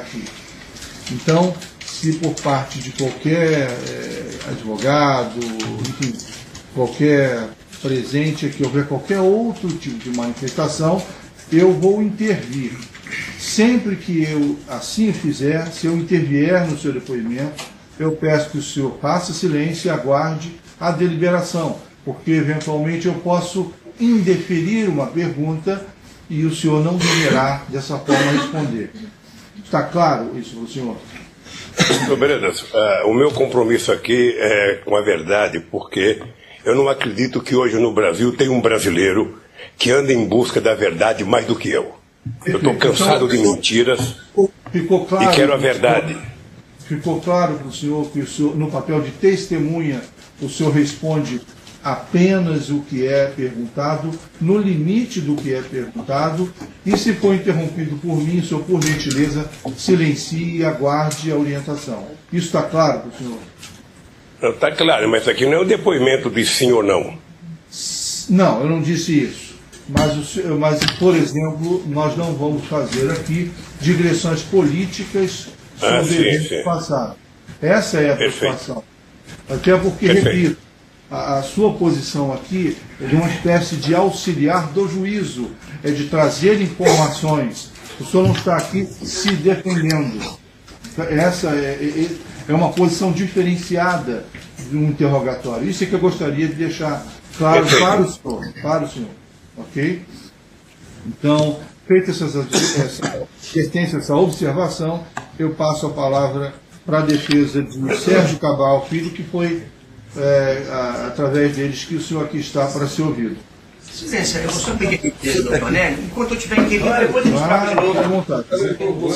aqui. Então, se por parte de qualquer advogado, enfim, qualquer presente aqui, houver qualquer outro tipo de manifestação, eu vou intervir. Sempre que eu assim fizer, se eu intervier no seu depoimento, eu peço que o senhor faça silêncio e aguarde a deliberação, porque eventualmente eu posso indeferir uma pergunta e o senhor não deverá dessa forma responder. Está claro isso para o senhor? Doutor Brenas, o meu compromisso aqui é com a verdade, porque eu não acredito que hoje no Brasil tem um brasileiro que anda em busca da verdade mais do que eu. Eu estou cansado de mentiras ficou claro, e quero a verdade. Ficou claro para o senhor que o senhor, no papel de testemunha, o senhor responde apenas o que é perguntado, no limite do que é perguntado, e se for interrompido por mim, o senhor, por gentileza, silencie e aguarde a orientação. Isso está claro para o senhor? Está claro, mas aqui não é o depoimento de sim ou não. Não, eu não disse isso. Mas, por exemplo, nós não vamos fazer aqui digressões políticas sobre o passado. Essa é a preocupação. Até porque, repito, a sua posição aqui é de uma espécie de auxiliar do juízo, é de trazer informações. O senhor não está aqui se defendendo. Essa é uma posição diferenciada de um interrogatório. Isso é que eu gostaria de deixar claro para o senhor. Ok? Então, feita essa observação, eu passo a palavra para a defesa de Sérgio Cabral Filho, que foi através deles que o senhor aqui está para ser ouvido. Excelência, eu vou só pedir aqui para o doutor Nélio, enquanto eu estiver intervindo, depois a gente troca de novo.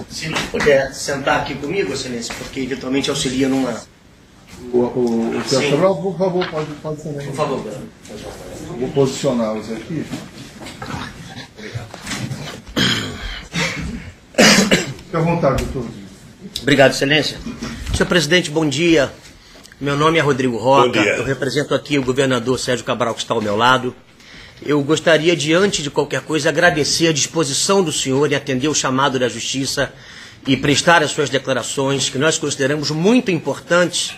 Se ele puder sentar aqui comigo, Excelência, porque eventualmente auxilia numa... O Sérgio Cabral, por favor, pode também. Por favor, vou posicioná-los aqui. Obrigado. Fique à vontade, doutor. Obrigado, Excelência. Senhor presidente, bom dia. Meu nome é Rodrigo Roca. Eu represento aqui o governador Sérgio Cabral, que está ao meu lado. Eu gostaria, diante de qualquer coisa, agradecer a disposição do senhor em atender o chamado da Justiça e prestar as suas declarações, que nós consideramos muito importantes,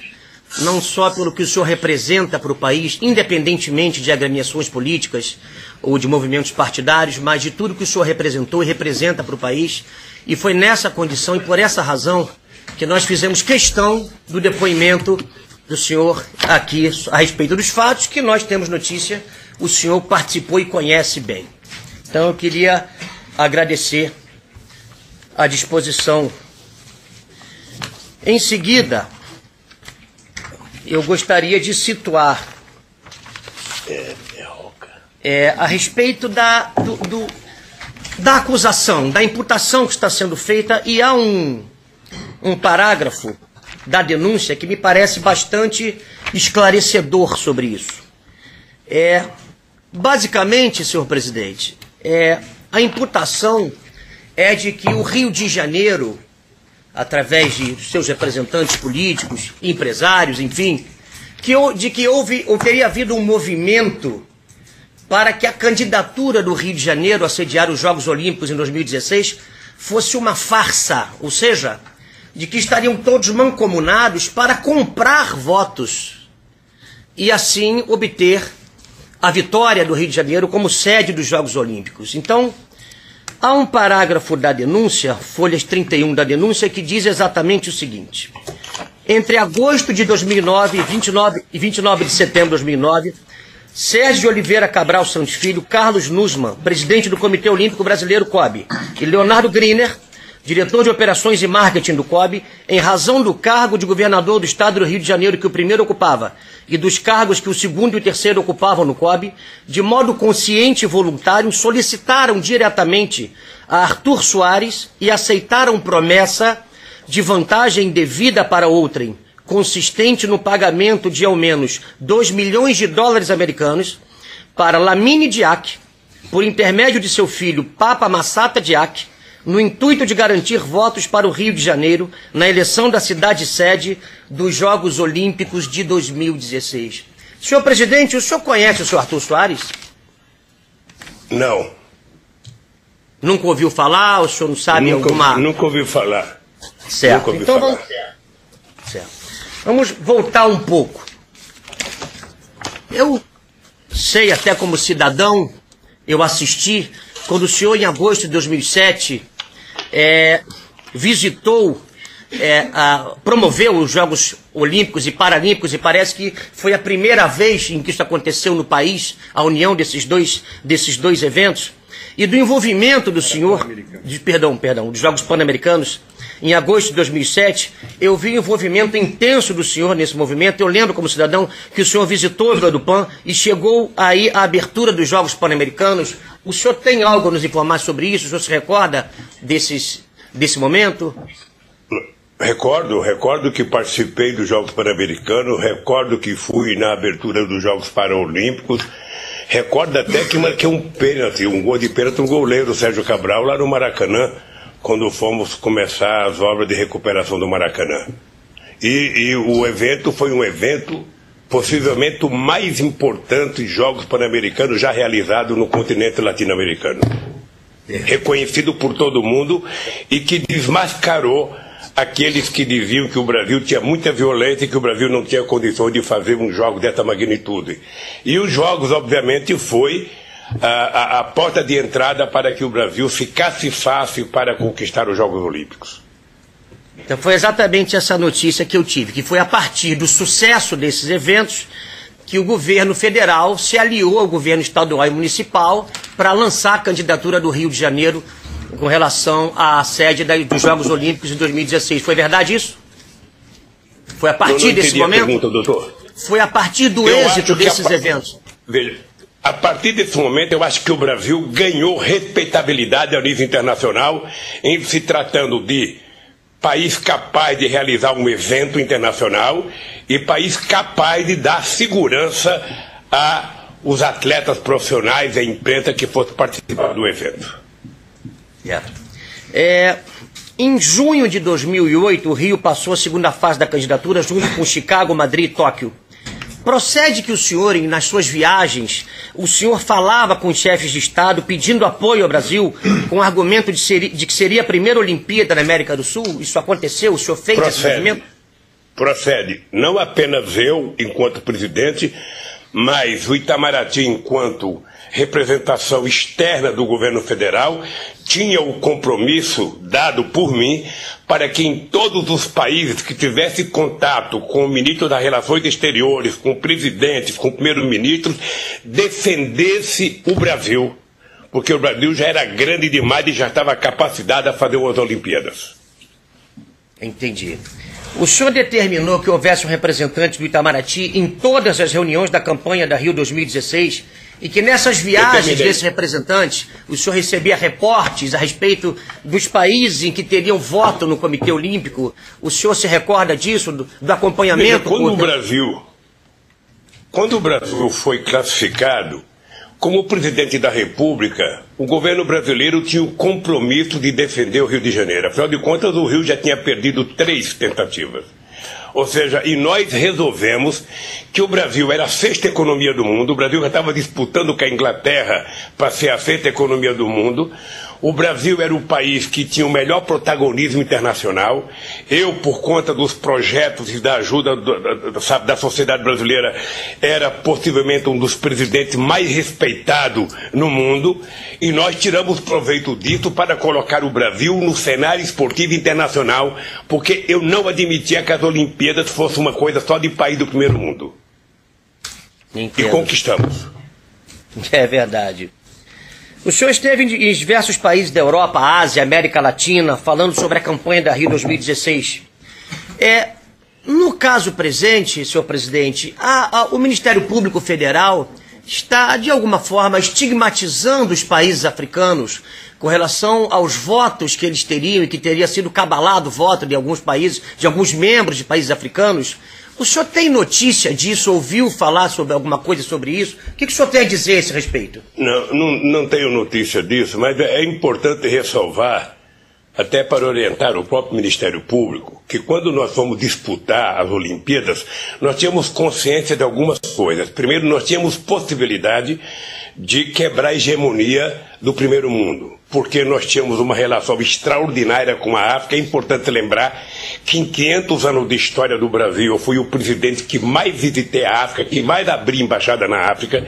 não só pelo que o senhor representa para o país, independentemente de agremiações políticas ou de movimentos partidários, mas de tudo que o senhor representou e representa para o país. E foi nessa condição e por essa razão que nós fizemos questão do depoimento do senhor aqui a respeito dos fatos que nós temos notícia, o senhor participou e conhece bem. Então eu queria agradecer a disposição. Em seguida, eu gostaria de situar a respeito da acusação, da imputação que está sendo feita, e há um parágrafo da denúncia que me parece bastante esclarecedor sobre isso. Basicamente, senhor presidente, a imputação é de que o Rio de Janeiro, através de seus representantes políticos, empresários, enfim, teria havido um movimento para que a candidatura do Rio de Janeiro a sediar os Jogos Olímpicos em 2016 fosse uma farsa, ou seja, de que estariam todos mancomunados para comprar votos e assim obter a vitória do Rio de Janeiro como sede dos Jogos Olímpicos. Então, há um parágrafo da denúncia, folhas 31 da denúncia, que diz exatamente o seguinte: entre agosto de 2009 e 29 de setembro de 2009, Sérgio Oliveira Cabral Santos Filho, Carlos Nussmann, presidente do Comitê Olímpico Brasileiro COB, e Leonardo Griner, diretor de operações e marketing do COB, em razão do cargo de governador do estado do Rio de Janeiro que o primeiro ocupava e dos cargos que o segundo e o terceiro ocupavam no COB, de modo consciente e voluntário, solicitaram diretamente a Arthur Soares e aceitaram promessa de vantagem devida para outrem, consistente no pagamento de ao menos 2 milhões de dólares americanos para Lamine Diak, por intermédio de seu filho Papa Massata Diak, no intuito de garantir votos para o Rio de Janeiro na eleição da cidade-sede dos Jogos Olímpicos de 2016. Senhor presidente, o senhor conhece o senhor Arthur Soares? Não. Nunca ouviu falar? O senhor não sabe alguma... Nunca ouviu falar. Certo. Nunca ouvi então falar. Vamos voltar um pouco. Eu sei, até como cidadão, eu assisti, quando o senhor, em agosto de 2007, visitou, promoveu os Jogos Olímpicos e Paralímpicos, e parece que foi a primeira vez em que isso aconteceu no país, a união desses dois eventos, e do envolvimento do senhor, dos Jogos Pan-Americanos, em agosto de 2007, eu vi o envolvimento intenso do senhor nesse movimento. Eu lembro, como cidadão, que o senhor visitou a Vila do Pan e chegou aí à abertura dos Jogos Pan-Americanos. O senhor tem algo a nos informar sobre isso? O senhor se recorda desse momento? Recordo que participei dos Jogos Pan-Americanos, recordo que fui na abertura dos Jogos Paralímpicos, recordo até que marquei um gol de pênalti, um goleiro, Sérgio Cabral, lá no Maracanã, quando fomos começar as obras de recuperação do Maracanã. E o evento foi um evento possivelmente o mais importante Jogos Pan-Americanos já realizado no continente latino-americano. Reconhecido por todo mundo e que desmascarou aqueles que diziam que o Brasil tinha muita violência e que o Brasil não tinha condições de fazer um jogo dessa magnitude. E os Jogos, obviamente, foi a porta de entrada para que o Brasil ficasse fácil para conquistar os Jogos Olímpicos. Então foi exatamente essa notícia que eu tive, que foi a partir do sucesso desses eventos que o governo federal se aliou ao governo estadual e municipal para lançar a candidatura do Rio de Janeiro com relação à sede dos Jogos Olímpicos em 2016. Foi verdade isso? Foi a partir desse momento? Pergunta, doutor. Foi a partir do êxito desses eventos. Veja, a partir desse momento eu acho que o Brasil ganhou respeitabilidade ao nível internacional em se tratando de país capaz de realizar um evento internacional e país capaz de dar segurança aos atletas profissionais e à imprensa que fossem participar do evento. Em junho de 2008, o Rio passou a segunda fase da candidatura junto com Chicago, Madrid e Tóquio. Procede que o senhor, nas suas viagens, o senhor falava com os chefes de Estado pedindo apoio ao Brasil com o argumento de que seria a primeira Olimpíada na América do Sul? Isso aconteceu? O senhor fez esse movimento? Procede. Não apenas eu, enquanto presidente, mas o Itamaraty, enquanto representação externa do governo federal, tinha o compromisso dado por mim para que em todos os países que tivesse contato com o ministro das Relações Exteriores, com presidentes, com primeiros-ministros, defendesse o Brasil, porque o Brasil já era grande demais e já estava capacitado a fazer as Olimpíadas. Entendi. O senhor determinou que houvesse um representante do Itamaraty em todas as reuniões da campanha da Rio 2016 e que nessas viagens desse representante o senhor recebia reportes a respeito dos países em que teriam voto no Comitê Olímpico. O senhor se recorda disso, do acompanhamento? Quando o Brasil foi classificado como presidente da República, o governo brasileiro tinha o compromisso de defender o Rio de Janeiro. Afinal de contas, o Rio já tinha perdido 3 tentativas. Ou seja, e nós resolvemos que o Brasil era a 6ª economia do mundo, o Brasil já estava disputando com a Inglaterra para ser a 6ª economia do mundo, o Brasil era o país que tinha o melhor protagonismo internacional. Eu, por conta dos projetos e da ajuda da sociedade brasileira, era possivelmente um dos presidentes mais respeitados no mundo, e nós tiramos proveito disso para colocar o Brasil no cenário esportivo internacional, porque eu não admitia que as Olimpíadas fossem uma coisa só de país do primeiro mundo. Entendo. E conquistamos. É verdade. O senhor esteve em diversos países da Europa, Ásia, América Latina, falando sobre a campanha da Rio 2016. No caso presente, senhor presidente, o Ministério Público Federal está, de alguma forma, estigmatizando os países africanos com relação aos votos que eles teriam e que teria sido cabalado o voto de alguns países, de alguns membros de países africanos. O senhor tem notícia disso? Ouviu falar sobre alguma coisa sobre isso? O que o senhor tem a dizer a esse respeito? Não tenho notícia disso, mas é importante ressalvar, até para orientar o próprio Ministério Público, que quando nós fomos disputar as Olimpíadas, nós tínhamos consciência de algumas coisas. Primeiro, nós tínhamos possibilidade de quebrar a hegemonia do primeiro mundo. porque nós tínhamos uma relação extraordinária com a África. É importante lembrar que em 500 anos de história do Brasil, eu fui o presidente que mais visitei a África, que mais abri embaixada na África.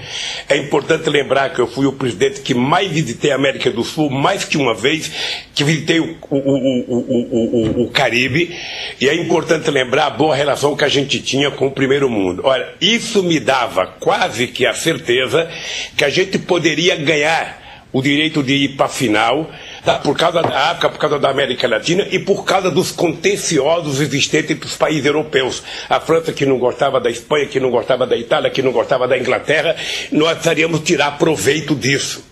É importante lembrar que eu fui o presidente que mais visitei a América do Sul, mais que uma vez, que visitei o Caribe. E é importante lembrar a boa relação que a gente tinha com o primeiro mundo. Olha, isso me dava quase que a certeza que a gente poderia ganhar o direito de ir para a final, tá? Por causa da África, por causa da América Latina e por causa dos contenciosos existentes entre os países europeus. A França, que não gostava da Espanha, que não gostava da Itália, que não gostava da Inglaterra, nós precisaríamos tirar proveito disso.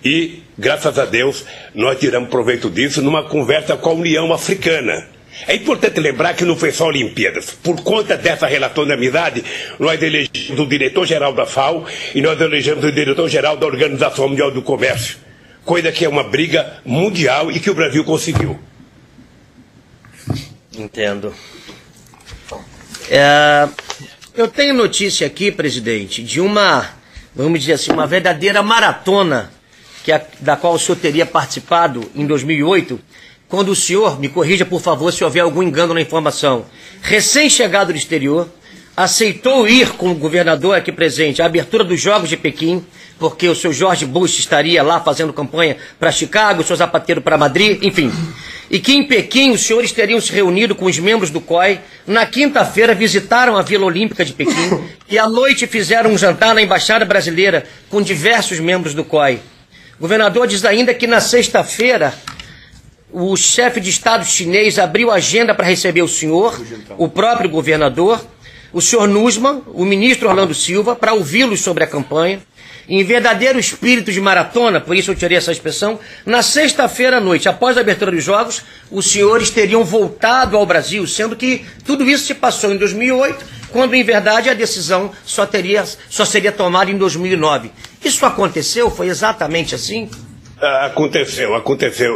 E, graças a Deus, nós tiramos proveito disso numa conversa com a União Africana. É importante lembrar que não foi só Olimpíadas. Por conta dessa relação de amizade, nós elegemos o diretor-geral da FAO e nós elegemos o diretor-geral da Organização Mundial do Comércio. Coisa que é uma briga mundial e que o Brasil conseguiu. Entendo. Eu tenho notícia aqui, presidente, de uma, vamos dizer assim, uma verdadeira maratona da qual o senhor teria participado em 2008, quando o senhor, me corrija por favor se houver algum engano na informação, recém-chegado do exterior, aceitou ir com o governador aqui presente à abertura dos Jogos de Pequim, porque o senhor George Bush estaria lá fazendo campanha para Chicago, o senhor Zapatero para Madrid, enfim. E que em Pequim os senhores teriam se reunido com os membros do COI, na quinta-feira visitaram a Vila Olímpica de Pequim e à noite fizeram um jantar na Embaixada Brasileira com diversos membros do COI. O governador diz ainda que na sexta-feira o chefe de Estado chinês abriu a agenda para receber o senhor, o próprio governador, o senhor Nussmann, o ministro Orlando Silva, para ouvi-los sobre a campanha. Em verdadeiro espírito de maratona, por isso eu tirei essa expressão, na sexta-feira à noite, após a abertura dos Jogos, os senhores teriam voltado ao Brasil, sendo que tudo isso se passou em 2008, quando em verdade a decisão só seria tomada em 2009. Isso aconteceu? Foi exatamente assim? Aconteceu.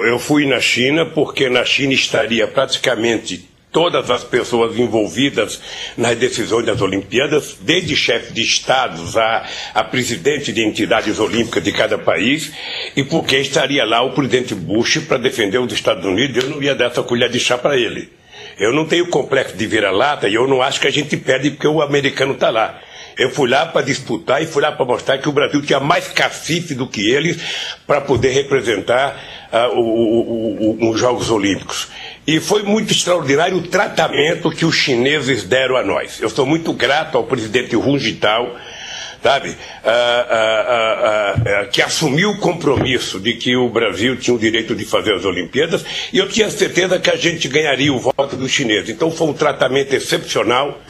Eu fui na China porque na China estaria praticamente todas as pessoas envolvidas nas decisões das Olimpíadas, desde chefe de estados a presidente de entidades olímpicas de cada país, e porque estaria lá o presidente Bush para defender os Estados Unidos. Eu não ia dar essa colher de chá para ele. Eu não tenho complexo de vira-lata e eu não acho que a gente perde porque o americano está lá. Eu fui lá para disputar e fui lá para mostrar que o Brasil tinha mais cacife do que eles para poder representar os Jogos Olímpicos. E foi muito extraordinário o tratamento que os chineses deram a nós. Eu sou muito grato ao presidente Hu Jintao, sabe, que assumiu o compromisso de que o Brasil tinha o direito de fazer as Olimpíadas, e eu tinha certeza que a gente ganharia o voto dos chineses. Então foi um tratamento excepcional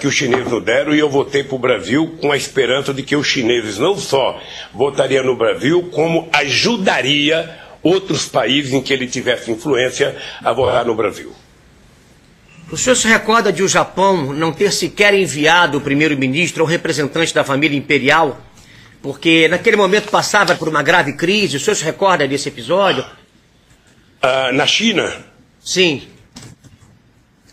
que os chineses nos deram, e eu votei para o Brasil com a esperança de que os chineses não só votariam no Brasil, como ajudaria outros países em que ele tivesse influência a votar no Brasil. O senhor se recorda de o Japão não ter sequer enviado o primeiro-ministro ou representante da família imperial? Porque naquele momento passava por uma grave crise. O senhor se recorda desse episódio? Na China? Sim.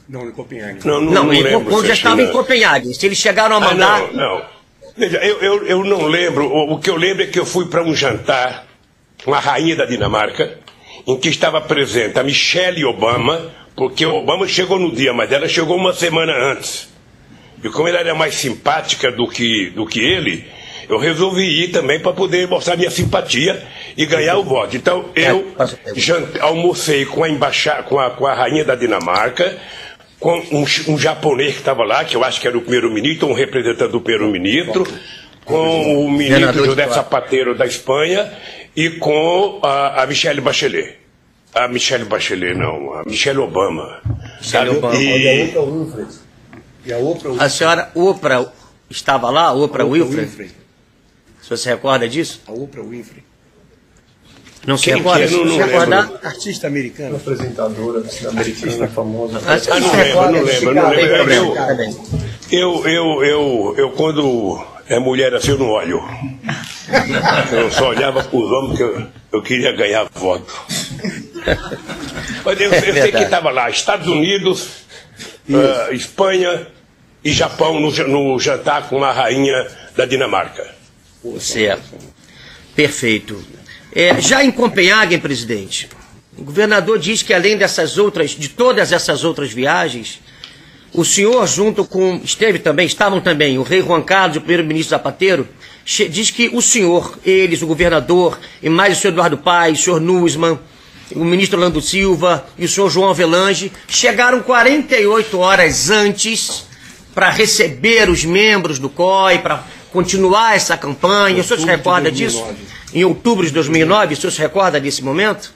Não, em Copenhague. Não lembro. Quando já estava em Copenhague. Se eles chegaram a mandar... Não. Veja, eu não lembro. O que eu lembro é que eu fui para um jantar com a rainha da Dinamarca, em que estava presente a Michelle Obama, porque o Obama chegou no dia, mas ela chegou uma semana antes. E como ela era mais simpática do que ele, eu resolvi ir também para poder mostrar minha simpatia e ganhar o voto. Então eu almocei com a rainha da Dinamarca, com um japonês que estava lá, que eu acho que era o primeiro-ministro, um representante do primeiro-ministro, com o ministro José Zapatero da Espanha e com a Michelle Bachelet. A Michelle Bachelet, não, a Michelle Obama. Michelle Obama. E a Oprah. A senhora Oprah estava lá? Oprah Winfrey? Você se recorda disso? A Oprah Winfrey. Não se recorda? Não se recordar? Artista americana. Apresentadora americana famosa. Não lembro. Eu quando é mulher assim, eu não olho. Eu só olhava para os homens porque eu queria ganhar voto. Mas eu sei que estava lá, Estados Unidos, Espanha e Japão no jantar com a rainha da Dinamarca. Certo. Perfeito. Já em Copenhague, presidente, o governador diz que além de todas essas outras viagens, o senhor estavam também o rei Juan Carlos e o primeiro-ministro Zapatero, diz que o senhor, o governador, e mais o senhor Eduardo Paes, o senhor Nussmann, o ministro Orlando Silva e o senhor João Avelange chegaram 48 horas antes para receber os membros do COI, para continuar essa campanha. O senhor se recorda disso? Em outubro de 2009, o senhor se recorda desse momento?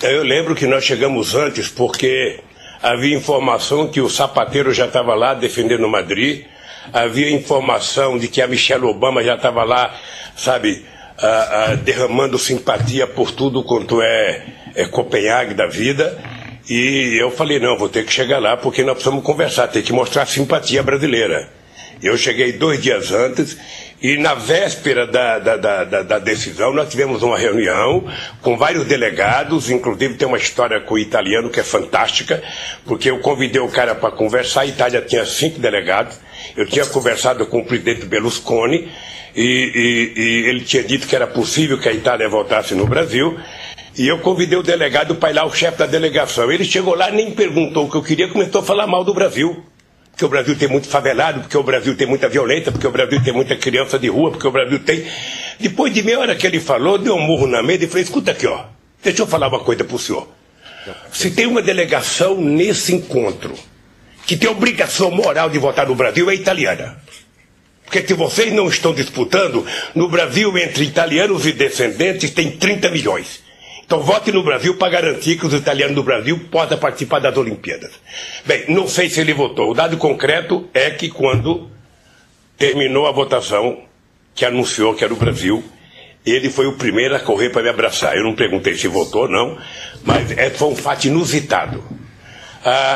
Eu lembro que nós chegamos antes porque havia informação que o Zapatero já estava lá defendendo Madrid, havia informação de que a Michelle Obama já estava lá, sabe, derramando simpatia por tudo quanto é Copenhague da vida. E eu falei, não, vou ter que chegar lá porque nós precisamos conversar, tem que mostrar simpatia brasileira. Eu cheguei 2 dias antes e na véspera da decisão nós tivemos uma reunião com vários delegados, inclusive tem uma história com o italiano que é fantástica, porque eu convidei o cara para conversar, a Itália tinha 5 delegados, eu tinha conversado com o presidente Berlusconi e ele tinha dito que era possível que a Itália voltasse no Brasil. E eu convidei o delegado para ir lá, o chefe da delegação. Ele chegou lá, nem perguntou o que eu queria, começou a falar mal do Brasil. Porque o Brasil tem muito favelado, porque o Brasil tem muita violência, porque o Brasil tem muita criança de rua, porque o Brasil tem... Depois de meia hora que ele falou, deu um murro na mesa e falei, escuta aqui, ó, deixa eu falar uma coisa para o senhor. Se tem uma delegação nesse encontro que tem obrigação moral de votar no Brasil, é a italiana. Porque se vocês não estão disputando, no Brasil, entre italianos e descendentes, tem 30 milhões. Então vote no Brasil para garantir que os italianos do Brasil possam participar das Olimpíadas. Bem, não sei se ele votou. O dado concreto é que quando terminou a votação, que anunciou que era o Brasil, ele foi o primeiro a correr para me abraçar. Eu não perguntei se votou ou não, mas foi um fato inusitado.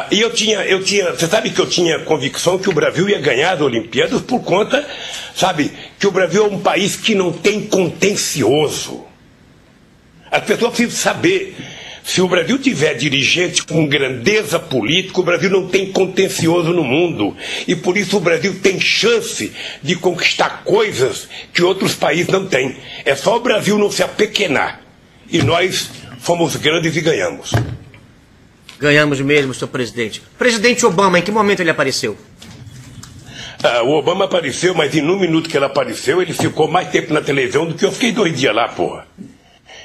E eu tinha, você sabe que eu tinha convicção que o Brasil ia ganhar as Olimpíadas por conta, sabe, que o Brasil é um país que não tem contencioso. As pessoas precisam saber, se o Brasil tiver dirigente com grandeza política, o Brasil não tem contencioso no mundo. E por isso o Brasil tem chance de conquistar coisas que outros países não têm. É só o Brasil não se apequenar. E nós fomos grandes e ganhamos. Ganhamos mesmo, senhor presidente. Presidente Obama, em que momento ele apareceu? O Obama apareceu, mas em 1 minuto que ele apareceu, ele ficou mais tempo na televisão do que eu fiquei 2 dias lá, porra.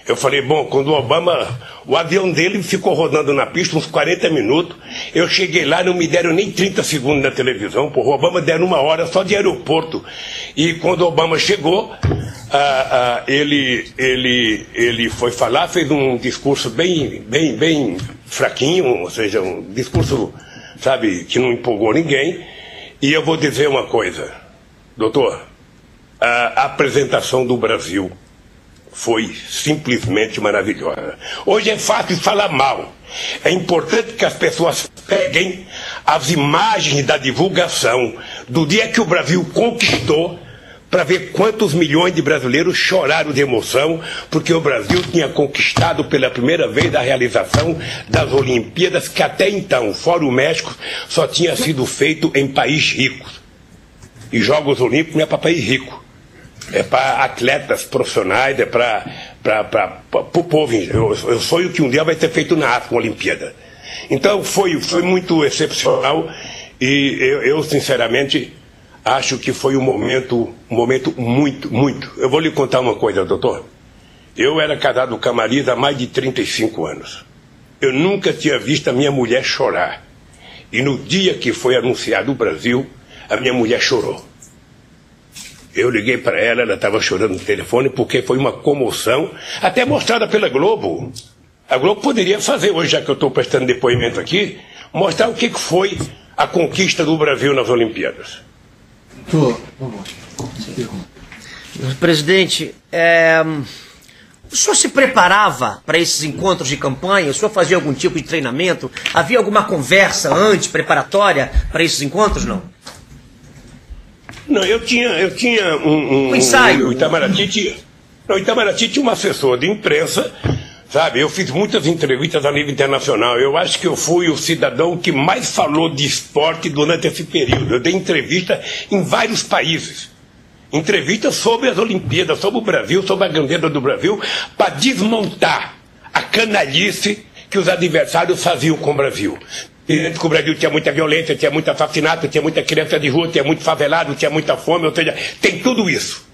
Eu falei, bom, quando o Obama, o avião dele ficou rodando na pista uns 40 minutos, eu cheguei lá, não me deram nem 30 segundos na televisão, porra, o Obama deram 1 hora só de aeroporto. E quando o Obama chegou, ele foi falar, fez um discurso bem fraquinho, ou seja, um discurso, sabe, que não empolgou ninguém. E eu vou dizer uma coisa, doutor, a apresentação do Brasil foi simplesmente maravilhosa. Hoje é fácil falar mal. É importante que as pessoas peguem as imagens da divulgação do dia que o Brasil conquistou para ver quantos milhões de brasileiros choraram de emoção porque o Brasil tinha conquistado pela primeira vez a realização das Olimpíadas que até então, fora o México, só tinha sido feito em países ricos. E Jogos Olímpicos não é para país rico. É para atletas profissionais, é para o povo. Eu sonho que um dia vai ser feito na África, uma Olimpíada. Então foi muito excepcional e eu sinceramente acho que foi um momento muito. Eu vou lhe contar uma coisa, doutor. Eu era casado com a Marisa há mais de 35 anos. Eu nunca tinha visto a minha mulher chorar. E no dia que foi anunciado o Brasil, a minha mulher chorou. Eu liguei para ela, ela estava chorando no telefone porque foi uma comoção, até mostrada pela Globo. A Globo poderia fazer, hoje já que eu estou prestando depoimento aqui, mostrar o que foi a conquista do Brasil nas Olimpíadas. Presidente, o senhor se preparava para esses encontros de campanha? O senhor fazia algum tipo de treinamento? Havia alguma conversa antes, preparatória para esses encontros, não? Não, eu tinha um ensaio. O Itamaraty tinha um assessor de imprensa, sabe? Eu fiz muitas entrevistas a nível internacional. Eu acho que eu fui o cidadão que mais falou de esporte durante esse período. Eu dei entrevista em vários países. entrevistas sobre as Olimpíadas, sobre o Brasil, sobre a grandeza do Brasil, para desmontar a canalice que os adversários faziam com o Brasil. Dizendo que o Brasil tinha muita violência, tinha muito assassinato, tinha muita criança de rua, tinha muito favelado, tinha muita fome, ou seja, tem tudo isso.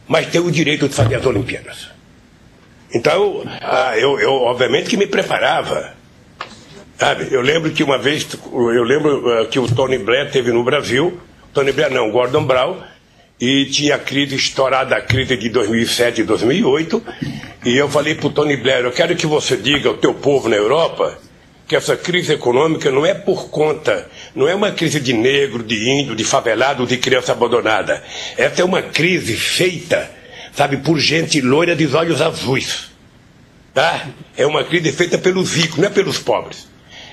Mas tem o direito de fazer as Olimpíadas. Então, eu obviamente que me preparava. Sabe? Eu lembro que uma vez, que o Tony Blair esteve no Brasil, Tony Blair não, Gordon Brown, e tinha a crise estourada, a crise de 2007 e 2008, e eu falei para o Tony Blair, eu quero que você diga ao teu povo na Europa que essa crise econômica não é por conta, não é uma crise de negro, de índio, de favelado, de criança abandonada. Essa é uma crise feita, sabe, por gente loira de olhos azuis. Tá? É uma crise feita pelos ricos, não é pelos pobres.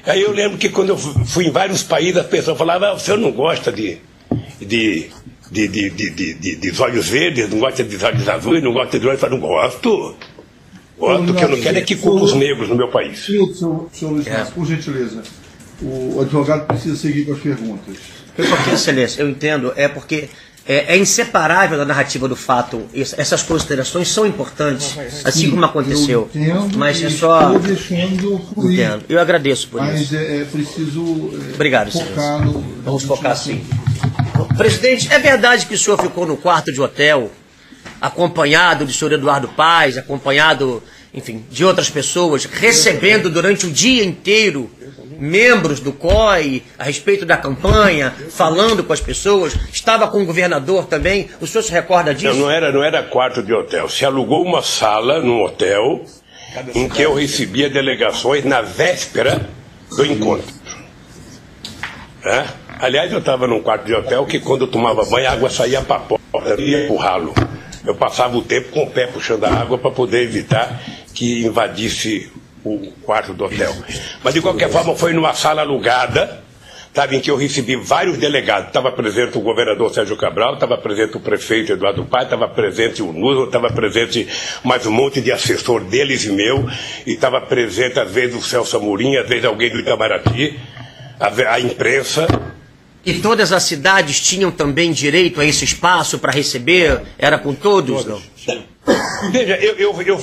Aí eu lembro que quando eu fui em vários países, as pessoas falavam, o senhor não gosta de olhos verdes, não gosta de olhos azuis, não gosta de olhos... Eu falei, não gosto. Gosto, que eu não quero é que culpe os negros no meu país. Senhor Luiz Inácio, por gentileza, o advogado precisa seguir com as perguntas. Porque, excelência, eu entendo, é porque é inseparável da narrativa do fato. Essas considerações são importantes, assim como aconteceu. Eu entendo, mas é só... estou deixando fluir. Entendo. Eu agradeço por isso. Mas é preciso obrigado, focar no... Vamos focar sim. Presidente, é verdade que o senhor ficou no quarto de hotel, acompanhado do senhor Eduardo Paes, acompanhado, enfim, de outras pessoas, recebendo durante o dia inteiro membros do COI a respeito da campanha, falando com as pessoas, estava com o governador também, o senhor se recorda disso? Não era quarto de hotel, se alugou uma sala num hotel em que eu recebia delegações na véspera do encontro. Aliás, eu estava num quarto de hotel que quando eu tomava banho a água saía para a porta, ia para o ralo. Eu passava o tempo com o pé puxando a água para poder evitar que invadisse o quarto do hotel. Mas de qualquer forma foi numa sala alugada, sabe, em que eu recebi vários delegados. Estava presente o governador Sérgio Cabral, estava presente o prefeito Eduardo Paes, estava presente o Nuno, estava presente mais um monte de assessor deles e meu, e estava presente às vezes o Celso Amorim, às vezes alguém do Itamaraty, a imprensa. E todas as cidades tinham também direito a esse espaço para receber? Era com todos? Não? Veja, eu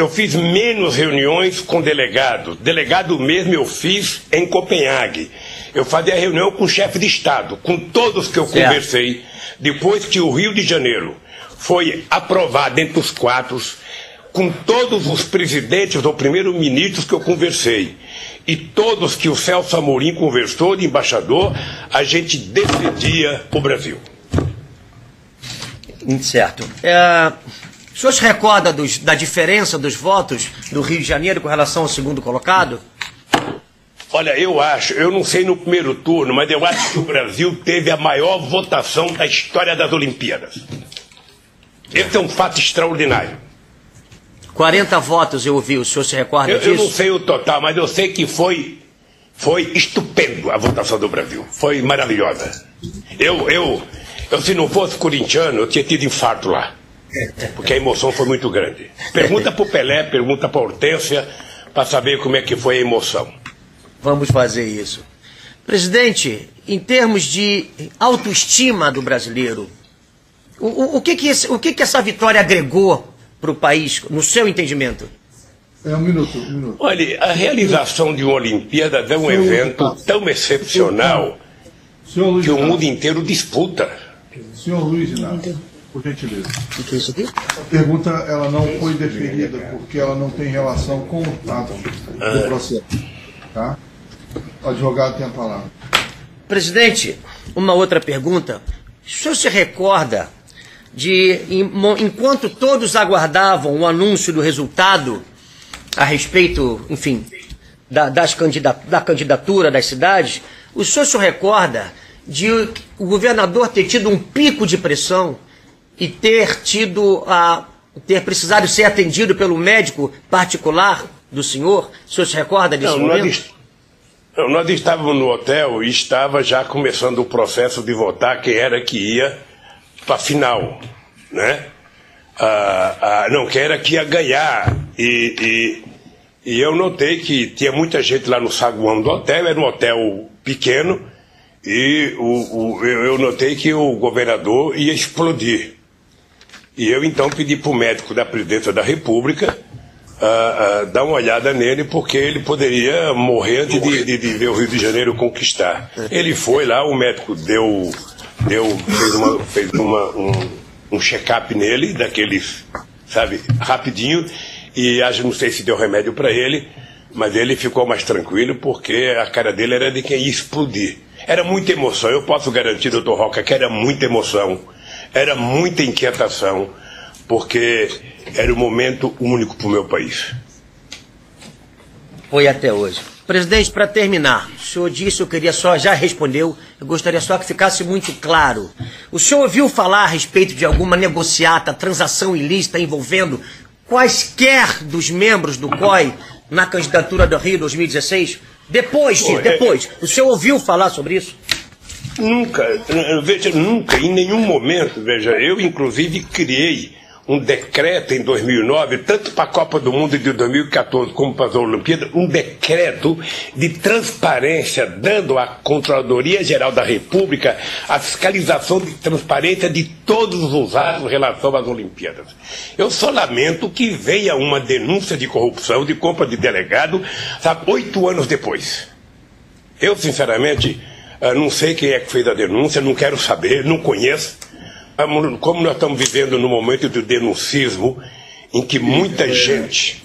fiz menos reuniões com delegados. Delegado mesmo eu fiz em Copenhague. Eu fazia reunião com o chefe de Estado, com todos que eu conversei. Depois que o Rio de Janeiro foi aprovado entre os quatro, com todos os presidentes ou primeiros-ministros que eu conversei. E todos que o Celso Amorim conversou de embaixador, a gente defendia o Brasil. Certo. O senhor se recorda da diferença dos votos do Rio de Janeiro com relação ao segundo colocado? Olha, eu não sei no primeiro turno, mas eu acho que o Brasil teve a maior votação da história das Olimpíadas. Esse é um fato extraordinário. 40 votos eu ouvi, o senhor se recorda disso? Eu não sei o total, mas eu sei que foi estupendo a votação do Brasil. Foi maravilhosa. Eu se não fosse corintiano, eu tinha tido infarto lá. Porque a emoção foi muito grande. Pergunta para o Pelé, pergunta para a Hortência, para saber como é que foi a emoção. Vamos fazer isso. Presidente, em termos de autoestima do brasileiro, o que essa vitória agregou para o país, no seu entendimento? Um minuto. Olha, a realização de uma Olimpíada é um evento tão excepcional que o mundo inteiro disputa. Senhor Luiz Inácio, por gentileza. O que é isso aqui? A pergunta ela não foi deferida porque ela não tem relação com o ato do processo. Tá? O advogado tem a palavra. Presidente, uma outra pergunta. O senhor se recorda de, enquanto todos aguardavam o anúncio do resultado a respeito, enfim, da candidatura das cidades, o senhor se recorda de o governador ter tido um pico de pressão e ter precisado ser atendido pelo médico particular do senhor? O senhor se recorda desse momento? Nós estávamos no hotel e estava já começando o processo de votar quem era que ia para a final, né? Não, quem era que ia ganhar. E eu notei que tinha muita gente lá no saguão do hotel, era um hotel pequeno, e eu notei que o governador ia explodir. E eu então pedi para o médico da presidência da República dar uma olhada nele, porque ele poderia morrer antes de ver o Rio de Janeiro conquistar. Ele foi lá, o médico fez um check-up nele, daqueles, sabe, rapidinho, e não sei se deu remédio para ele, mas ele ficou mais tranquilo, porque a cara dele era de quem ia explodir. Era muita emoção, eu posso garantir, doutor Rocha, que era muita emoção, era muita inquietação, porque era um momento único para o meu país. Foi até hoje. Presidente, para terminar, o senhor disse, já respondeu, eu gostaria só que ficasse muito claro. O senhor ouviu falar a respeito de alguma negociata, transação ilícita envolvendo quaisquer dos membros do COI na candidatura do Rio 2016? Depois. O senhor ouviu falar sobre isso? Nunca, veja, nunca, em nenhum momento, veja, eu inclusive criei um decreto em 2009, tanto para a Copa do Mundo de 2014 como para as Olimpíadas, um decreto de transparência, dando à Controladoria Geral da República a fiscalização de transparência de todos os atos em relação às Olimpíadas. Eu só lamento que venha uma denúncia de corrupção, de compra de delegado, sabe, 8 anos depois. Eu, sinceramente, não sei quem é que fez a denúncia, não quero saber, não conheço. Como nós estamos vivendo num momento de denuncismo, em que muita gente...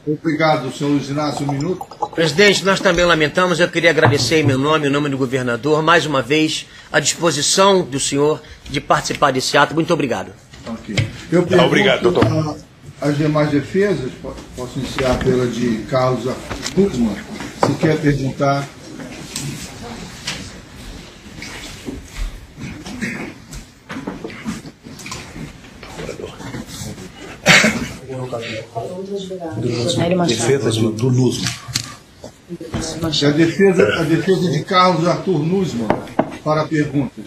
Obrigado, senhor Luiz Inácio, um minuto. Presidente, nós também lamentamos, eu queria agradecer em meu nome, em nome do governador, mais uma vez, a disposição do senhor de participar desse ato. Muito obrigado. Okay. Obrigado, doutor. As demais defesas, posso iniciar pela de Carlos Guzman, se quer perguntar... Defesa do Nussmann. A defesa de Carlos Arthur Nussmann para perguntas.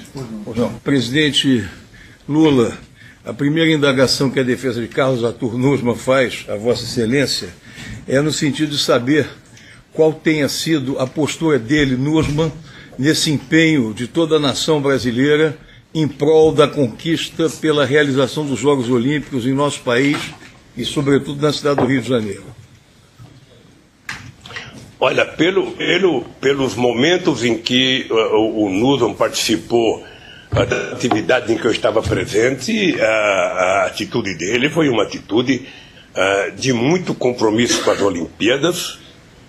Presidente Lula, a primeira indagação que a defesa de Carlos Arthur Nussmann faz a Vossa Excelência é no sentido de saber qual tenha sido a postura dele, Nussmann, nesse empenho de toda a nação brasileira em prol da conquista pela realização dos Jogos Olímpicos em nosso país e, sobretudo, na cidade do Rio de Janeiro. Olha, pelos momentos em que o Nussmann participou da atividade em que eu estava presente, a atitude dele foi uma atitude de muito compromisso com as Olimpíadas,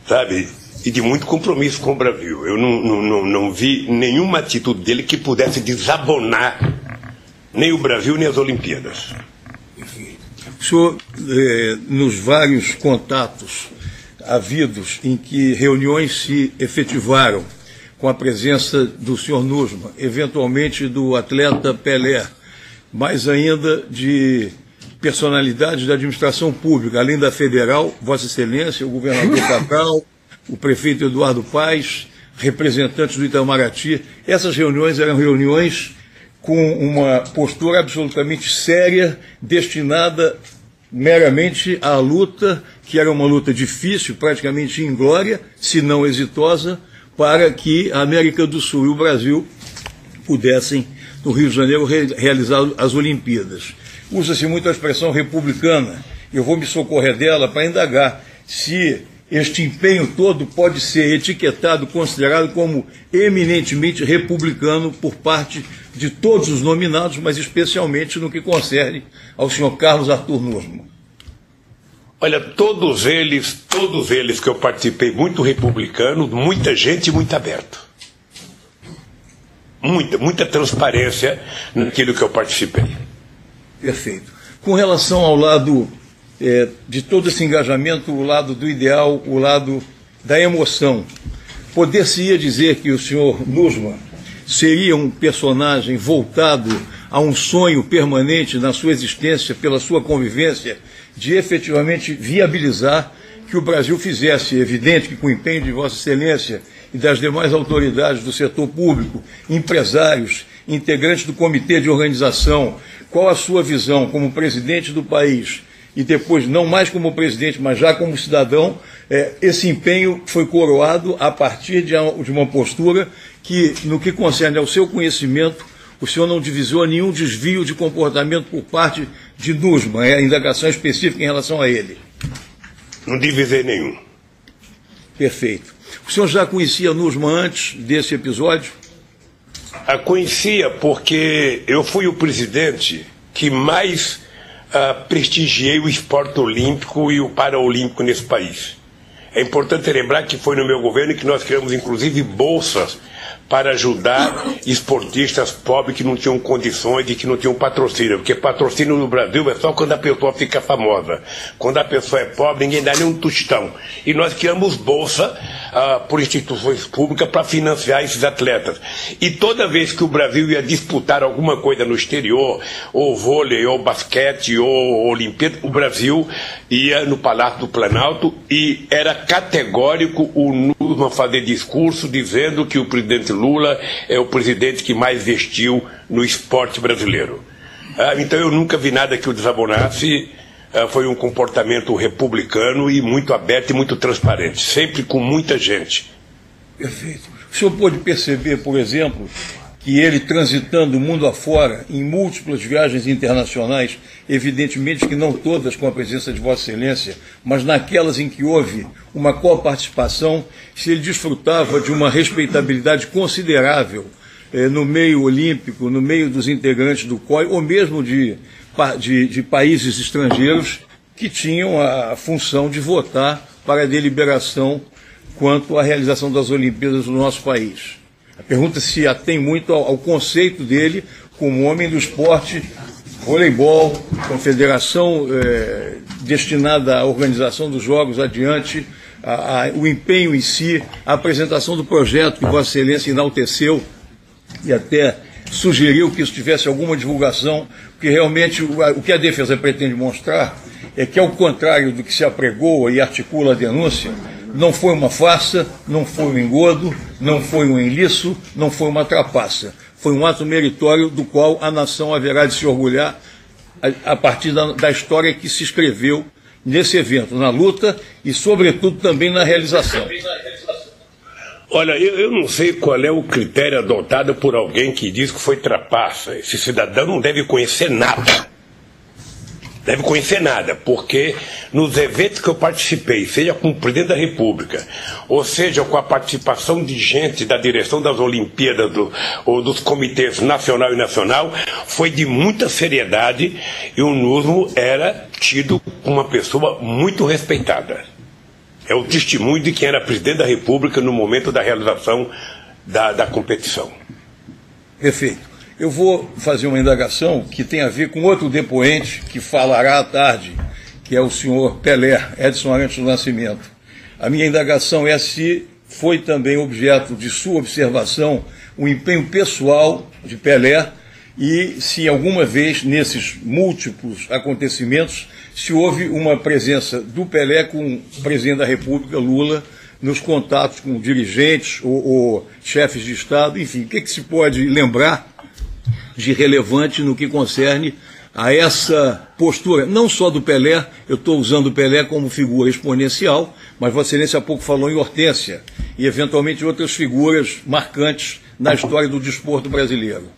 sabe? E de muito compromisso com o Brasil. Eu não vi nenhuma atitude dele que pudesse desabonar nem o Brasil nem as Olimpíadas. O senhor, nos vários contatos havidos em que reuniões se efetivaram com a presença do senhor Nussmann, eventualmente do atleta Pelé, mais ainda de personalidades da administração pública, além da federal, Vossa Excelência, o governador Cabral, o prefeito Eduardo Paes, representantes do Itamaraty. Essas reuniões eram reuniões com uma postura absolutamente séria, destinada meramente à luta, que era uma luta difícil, praticamente inglória, se não exitosa, para que a América do Sul e o Brasil pudessem, no Rio de Janeiro, realizar as Olimpíadas. Usa-se muito a expressão republicana. Eu vou me socorrer dela para indagar se este empenho todo pode ser etiquetado, considerado como eminentemente republicano por parte de todos os nominados, mas especialmente no que concerne ao senhor Carlos Arthur Nussmann. Olha, todos eles que eu participei, muito republicano, muita gente muito aberto. Muita transparência naquilo que eu participei. Perfeito. Com relação ao lado de todo esse engajamento, o lado do ideal, o lado da emoção, poder-se-ia dizer que o senhor Nussmann seria um personagem voltado a um sonho permanente na sua existência, pela sua convivência, de efetivamente viabilizar que o Brasil fizesse, evidente que com o empenho de Vossa Excelência e das demais autoridades do setor público, empresários, integrantes do comitê de organização, qual a sua visão como presidente do país e depois, não mais como presidente, mas já como cidadão, esse empenho foi coroado a partir de uma postura que, no que concerne ao seu conhecimento, o senhor não divisou nenhum desvio de comportamento por parte de Nussmann, a indagação específica em relação a ele. Não divisei nenhum. Perfeito. O senhor já conhecia Nussmann antes desse episódio? A conhecia porque eu fui o presidente que mais prestigiei o esporte olímpico e o paraolímpico nesse país. É importante lembrar que foi no meu governo que nós criamos, inclusive, bolsas para ajudar esportistas pobres que não tinham condições e que não tinham patrocínio. Porque patrocínio no Brasil é só quando a pessoa fica famosa. Quando a pessoa é pobre, ninguém dá nem um tostão. E nós criamos bolsa por instituições públicas para financiar esses atletas. E toda vez que o Brasil ia disputar alguma coisa no exterior, ou vôlei, ou basquete, ou Olimpíada, o Brasil ia no Palácio do Planalto e era categórico o Nussmann fazer discurso dizendo que o presidente Lula é o presidente que mais investiu no esporte brasileiro. Então eu nunca vi nada que o desabonasse. Foi um comportamento republicano e muito aberto e muito transparente, sempre com muita gente. Perfeito. O senhor pôde perceber, por exemplo, que ele transitando o mundo afora, em múltiplas viagens internacionais, evidentemente que não todas com a presença de Vossa Excelência, mas naquelas em que houve uma coparticipação, se ele desfrutava de uma respeitabilidade considerável no meio olímpico, no meio dos integrantes do COI, ou mesmo de países estrangeiros que tinham a função de votar para a deliberação quanto à realização das Olimpíadas no nosso país. A pergunta se atém muito ao conceito dele como homem do esporte, voleibol, confederação destinada à organização dos Jogos adiante, o empenho em si, a apresentação do projeto que Vossa Excelência enalteceu e até sugeriu que isso tivesse alguma divulgação, porque realmente o que a defesa pretende mostrar é que, ao contrário do que se apregou e articula a denúncia, não foi uma farsa, não foi um engodo, não foi um enliço, não foi uma trapaça. Foi um ato meritório do qual a nação haverá de se orgulhar a partir da história que se escreveu nesse evento, na luta e, sobretudo, também na realização. Olha, eu não sei qual é o critério adotado por alguém que diz que foi trapaça. Esse cidadão não deve conhecer nada. Deve conhecer nada, porque nos eventos que eu participei, seja com o presidente da República, ou seja com a participação de gente da direção das Olimpíadas ou dos comitês nacional e nacional, foi de muita seriedade e o Nussmann era tido como uma pessoa muito respeitada. É o testemunho de quem era presidente da República no momento da realização da competição. Perfeito. Eu vou fazer uma indagação que tem a ver com outro depoente que falará à tarde, que é o senhor Pelé, Edson Arantes do Nascimento. A minha indagação é se foi também objeto de sua observação o empenho pessoal de Pelé e se alguma vez, nesses múltiplos acontecimentos, se houve uma presença do Pelé com o presidente da República, Lula, nos contatos com dirigentes ou chefes de Estado, enfim, o que se pode lembrar de relevante no que concerne a essa postura, não só do Pelé, eu estou usando o Pelé como figura exponencial, mas Vossa Excelência há pouco falou em Hortência, e eventualmente outras figuras marcantes na história do desporto brasileiro.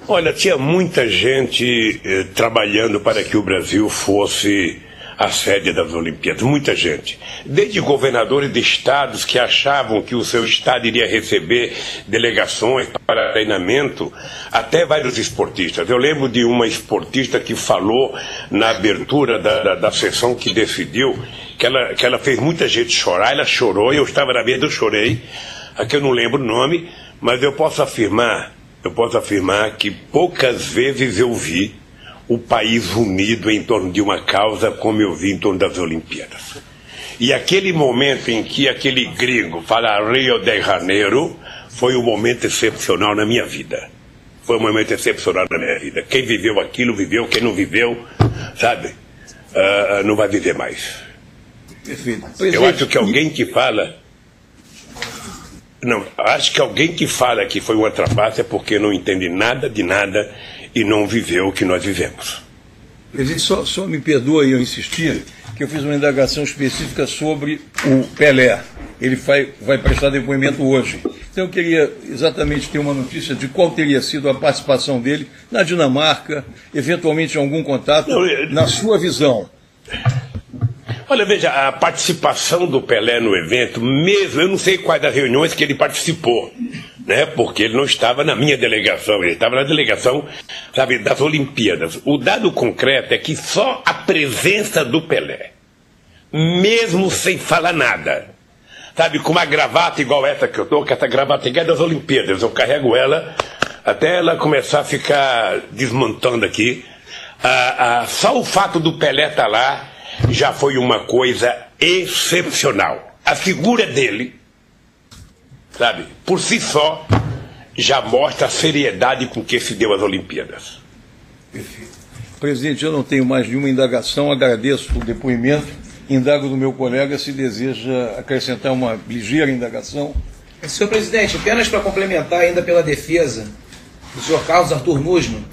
Olha, tinha muita gente trabalhando para que o Brasil fosse a sede das Olimpíadas, muita gente. Desde governadores de estados que achavam que o seu estado iria receber delegações para treinamento, até vários esportistas. Eu lembro de uma esportista que falou na abertura da sessão que decidiu que ela fez muita gente chorar, ela chorou, eu estava na mesa, eu chorei, aqui eu não lembro o nome, mas eu posso afirmar que poucas vezes eu vi o país unido em torno de uma causa como eu vi em torno das Olimpíadas. E aquele momento em que aquele gringo fala Rio de Janeiro foi um momento excepcional na minha vida. Foi um momento excepcional na minha vida. Quem viveu aquilo, viveu. Quem não viveu, sabe, não vai viver mais. Perfeito. Eu acho que alguém que fala... Não, acho que alguém que fala que foi uma trapaça é porque não entende nada de nada e não viveu o que nós vivemos. Presidente, só me perdoe eu insistir, que eu fiz uma indagação específica sobre o Pelé. Ele vai prestar depoimento hoje. Então eu queria exatamente ter uma notícia de qual teria sido a participação dele na Dinamarca, eventualmente algum contato, na sua visão. Olha, veja, a participação do Pelé no evento, mesmo, eu não sei quais das reuniões que ele participou, né? Porque ele não estava na minha delegação, ele estava na delegação, sabe, das Olimpíadas. O dado concreto é que só a presença do Pelé, mesmo sem falar nada, sabe, com uma gravata igual essa que eu estou, que essa gravata é das Olimpíadas, eu carrego ela até ela começar a ficar desmontando aqui. Só o fato do Pelé estar lá já foi uma coisa excepcional. A figura dele, sabe, por si só, já mostra a seriedade com que se deu as Olimpíadas. Presidente, eu não tenho mais nenhuma indagação, agradeço o depoimento, indago do meu colega se deseja acrescentar uma ligeira indagação. Senhor presidente, apenas para complementar ainda pela defesa do senhor Carlos Arthur Nussmann,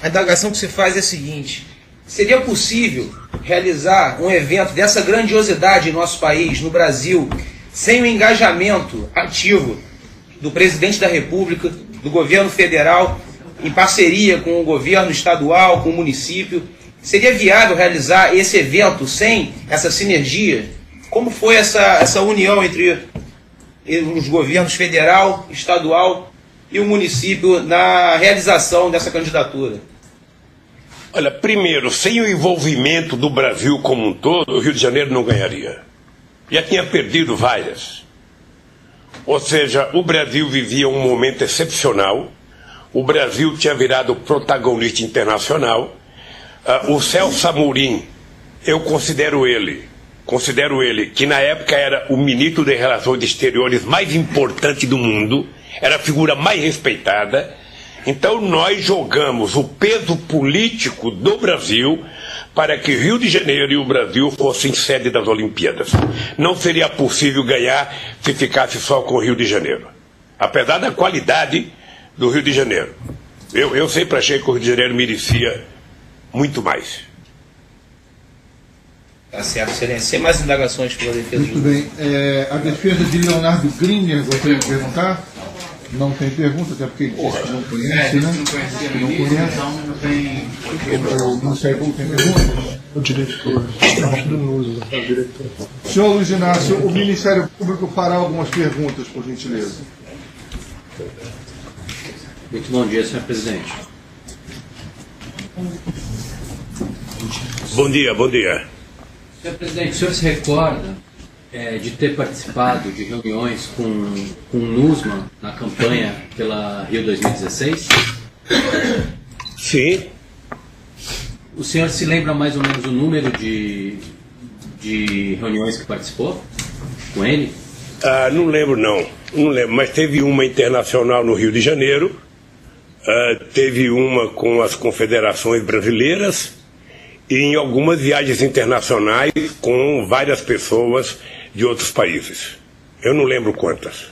a indagação que se faz é a seguinte: seria possível realizar um evento dessa grandiosidade em nosso país, no Brasil, sem o engajamento ativo do presidente da República, do governo federal, em parceria com o governo estadual, com o município? Seria viável realizar esse evento sem essa sinergia? Como foi essa união entre os governos federal, estadual e o município na realização dessa candidatura? Olha, primeiro, sem o envolvimento do Brasil como um todo, o Rio de Janeiro não ganharia. Já tinha perdido várias. Ou seja, o Brasil vivia um momento excepcional, o Brasil tinha virado protagonista internacional. O Celso Amorim, eu considero ele, que na época era o ministro de Relações Exteriores mais importante do mundo, era a figura mais respeitada. Então nós jogamos o peso político do Brasil para que Rio de Janeiro e o Brasil fossem sede das Olimpíadas. Não seria possível ganhar se ficasse só com o Rio de Janeiro. Apesar da qualidade do Rio de Janeiro. Eu sempre achei que o Rio de Janeiro merecia muito mais. Tá certo, excelência. Sem mais indagações pela defesa. Muito bem. A defesa de Leonardo Griner, gostaria de perguntar? Não tem pergunta, até porque ele disse que não conhece, né? Não conhece. O Ministério Público tem pergunta? O diretor. O diretor. Senhor Luiz Inácio, o Ministério Público fará algumas perguntas, por gentileza. Muito bom dia, senhor presidente. Bom dia, bom dia. Senhor presidente, o senhor se recorda de ter participado de reuniões com o Nussmann na campanha pela Rio 2016? Sim. O senhor se lembra mais ou menos o número de reuniões que participou com ele? Não lembro não, mas teve uma internacional no Rio de Janeiro, teve uma com as confederações brasileiras e em algumas viagens internacionais com várias pessoas de outros países. Eu não lembro quantas.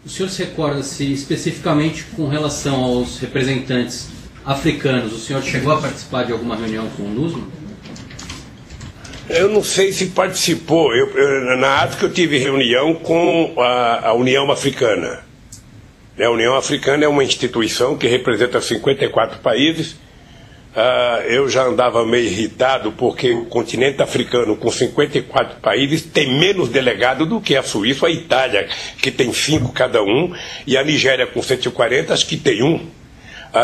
O senhor se recorda se especificamente com relação aos representantes africanos, o senhor chegou a participar de alguma reunião com o Nussmann? Eu não sei se participou. Na África eu tive reunião com a União Africana. A União Africana é uma instituição que representa 54 países. Eu já andava meio irritado porque o continente africano, com 54 países, tem menos delegado do que a Suíça, a Itália, que tem 5 cada um, e a Nigéria, com 140, acho que tem 1.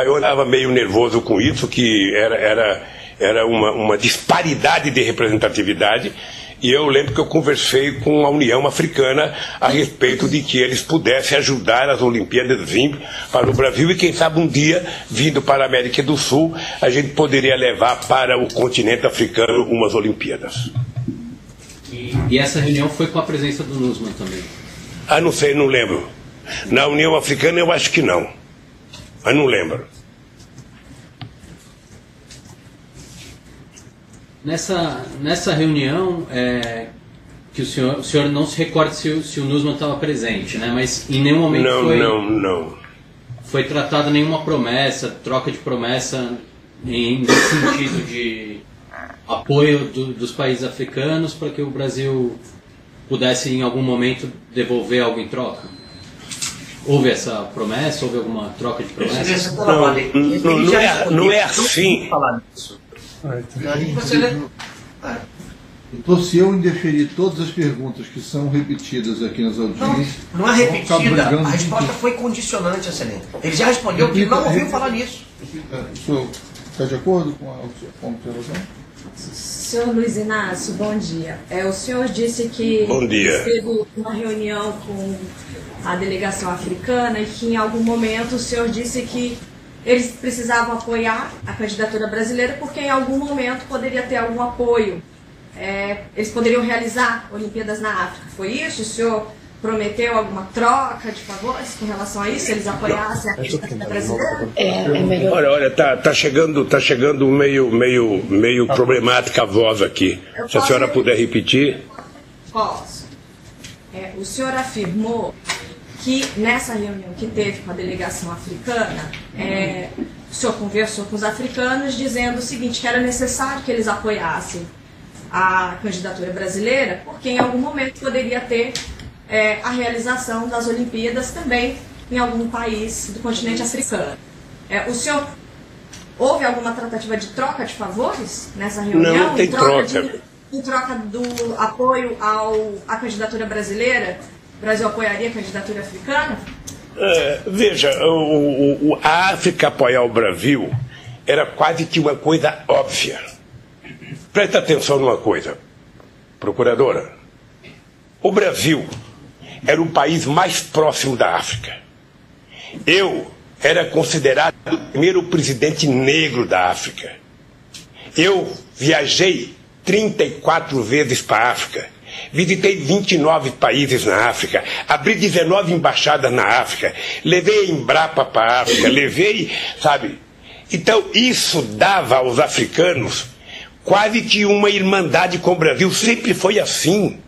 Eu andava meio nervoso com isso, que era uma disparidade de representatividade, e eu lembro que eu conversei com a União Africana a respeito de que eles pudessem ajudar as Olimpíadas vindo para o Brasil e quem sabe um dia, vindo para a América do Sul, a gente poderia levar para o continente africano umas Olimpíadas. E essa reunião foi com a presença do Nussmann também? Não sei, não lembro. Na União Africana eu acho que não, mas não lembro. Nessa reunião, que o senhor não se recorda se o Nussmann estava presente, né? Mas em nenhum momento não. foi tratada nenhuma promessa, troca de promessa nesse sentido de apoio dos países africanos para que o Brasil pudesse em algum momento devolver algo em troca? Houve essa promessa? Houve alguma troca de promessas? Não é assim. Então, se eu indeferir todas as perguntas que são repetidas aqui nas audiências... Não é repetida, a resposta foi condicionante, excelente. Ele já respondeu que não ouviu falar nisso. O senhor está de acordo com a observação? Senhor Luiz Inácio, bom dia. O senhor disse que teve uma reunião com a delegação africana e que em algum momento o senhor disse que eles precisavam apoiar a candidatura brasileira porque em algum momento poderia ter algum apoio. Eles poderiam realizar Olimpíadas na África. Foi isso? O senhor prometeu alguma troca de favores com relação a isso? Eles apoiassem a candidatura brasileira? Olha, tá chegando meio problemática a voz aqui. Se a senhora puder repetir. Posso. O senhor afirmou que nessa reunião que teve com a delegação africana, o senhor conversou com os africanos dizendo o seguinte, que era necessário que eles apoiassem a candidatura brasileira, porque em algum momento poderia ter a realização das Olimpíadas também em algum país do continente africano. O senhor, houve alguma tratativa de troca de favores nessa reunião? Não tem troca. Em troca do apoio à candidatura brasileira, o Brasil apoiaria a candidatura africana? Veja, a África apoiar o Brasil era quase que uma coisa óbvia. Presta atenção numa coisa, procuradora. O Brasil era o país mais próximo da África. Eu era considerado o primeiro presidente negro da África. Eu viajei 34 vezes para a África. Visitei 29 países na África, abri 19 embaixadas na África, levei a Embrapa para a África, sabe? Então isso dava aos africanos quase que uma irmandade com o Brasil, sempre foi assim.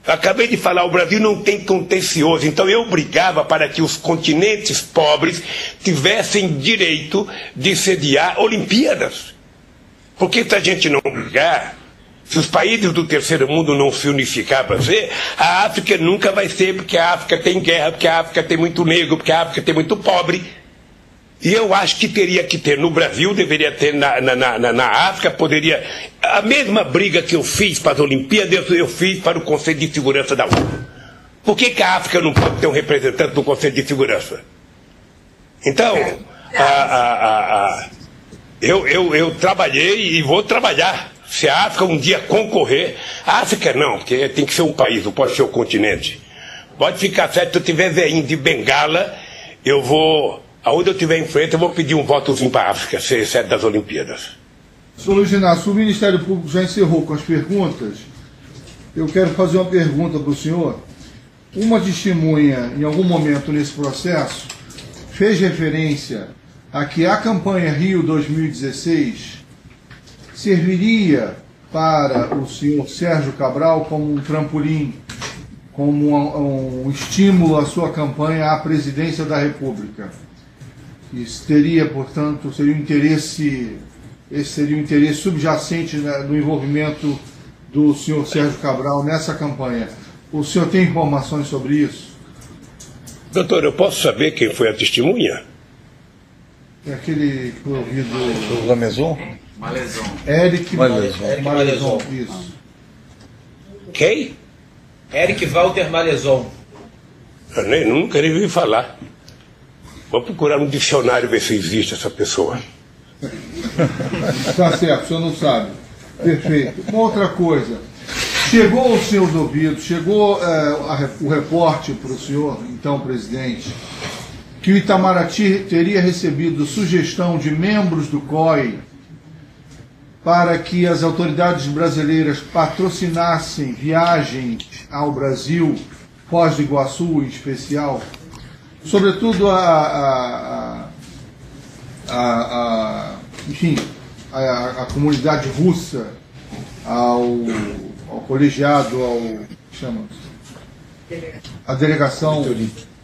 Acabei de falar, o Brasil não tem contencioso, então eu brigava para que os continentes pobres tivessem direito de sediar Olimpíadas. Porque se a gente não brigar, se os países do terceiro mundo não se unificar para ser, a África nunca vai ser, porque a África tem guerra, porque a África tem muito negro, porque a África tem muito pobre. E eu acho que teria que ter no Brasil, deveria ter na África, poderia... A mesma briga que eu fiz para as Olimpíadas, eu fiz para o Conselho de Segurança da ONU. Por que a África não pode ter um representante do Conselho de Segurança? Então, eu trabalhei e vou trabalhar. Se a África um dia concorrer... A África não, porque tem que ser um país, não pode ser um continente. Pode ficar certo, se eu tiver veinho de Bengala, eu vou... Aonde eu estiver em frente, eu vou pedir um votozinho para a África, ser sede das Olimpíadas. Senhor Luiz Inácio, o Ministério Público já encerrou com as perguntas. Eu quero fazer uma pergunta para o senhor. Uma testemunha, em algum momento nesse processo, fez referência a que a campanha Rio 2016 serviria para o senhor Sérgio Cabral como um trampolim, como um estímulo à sua campanha à presidência da República. Isso teria, portanto, seria um interesse subjacente no envolvimento do senhor Sérgio Cabral nessa campanha. O senhor tem informações sobre isso? Doutor, eu posso saber quem foi a testemunha? É aquele que foi ouvido... O Lamezon? Malezon. Eric Malezon, isso. Quem? Eric Walter Malezon. Eu nunca nem ouvi falar. Vou procurar no dicionário ver se existe essa pessoa. Está certo, o senhor não sabe. Perfeito. Uma outra coisa. Chegou aos seus ouvidos, chegou o reporte para o senhor, então presidente, que o Itamaraty teria recebido sugestão de membros do COI para que as autoridades brasileiras patrocinassem viagens ao Brasil, Foz do Iguaçu em especial, sobretudo enfim, a comunidade russa, ao colegiado, a delegação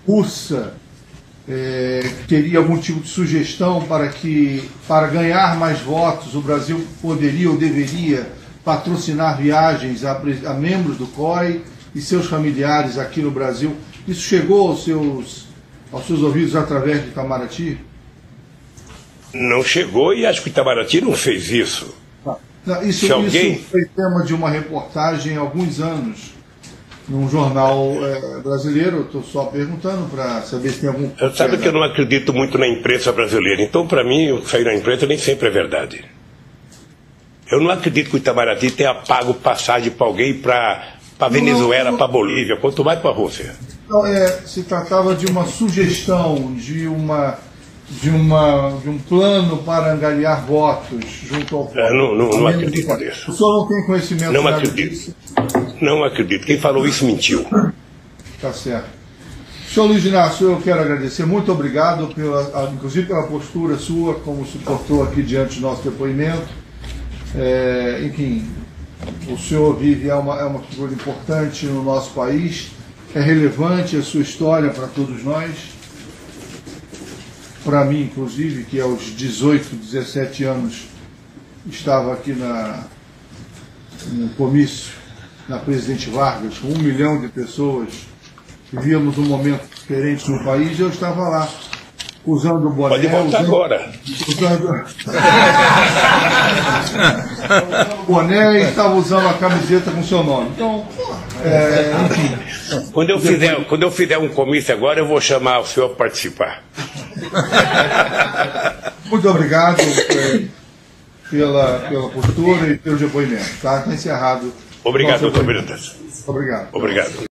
russa teria algum tipo de sugestão para ganhar mais votos, o Brasil poderia ou deveria patrocinar viagens a membros do COI e seus familiares aqui no Brasil? Isso chegou aos seus ouvidos através de Itamaraty? Não chegou, e acho que Itamaraty não fez isso. Não, isso foi tema de uma reportagem há alguns anos num jornal brasileiro. Eu estou só perguntando para saber se tem algum... Sabe que eu não acredito muito na imprensa brasileira, então para mim o que sai na imprensa nem sempre é verdade. Eu não acredito que o Itamaraty tenha pago passagem para alguém para Venezuela, para Bolívia, quanto mais para a Rússia. Então, se tratava de uma sugestão, de um plano para angariar votos junto ao povo. Não acredito nisso. O senhor não tem conhecimento não acredito disso? Não acredito. Quem falou isso mentiu. Tá certo. Senhor Luiz Inácio, eu quero agradecer. Muito obrigado, inclusive pela postura sua, como suportou aqui diante do nosso depoimento. Enfim, o senhor vive, é uma figura importante no nosso país, é relevante a sua história para todos nós. Para mim, inclusive, que aos 18, 17 anos estava aqui no comício, na Presidente Vargas, com 1 milhão de pessoas, vivíamos um momento diferente no país, e eu estava lá, usando o boné... Pode voltar agora. Usando o boné e estava usando a camiseta com seu nome. Então, enfim... Quando eu fizer um comício agora, eu vou chamar o senhor para participar. Muito obrigado pela postura e pelo depoimento. Está encerrado. Obrigado, doutor Bretas. Obrigado. Obrigado.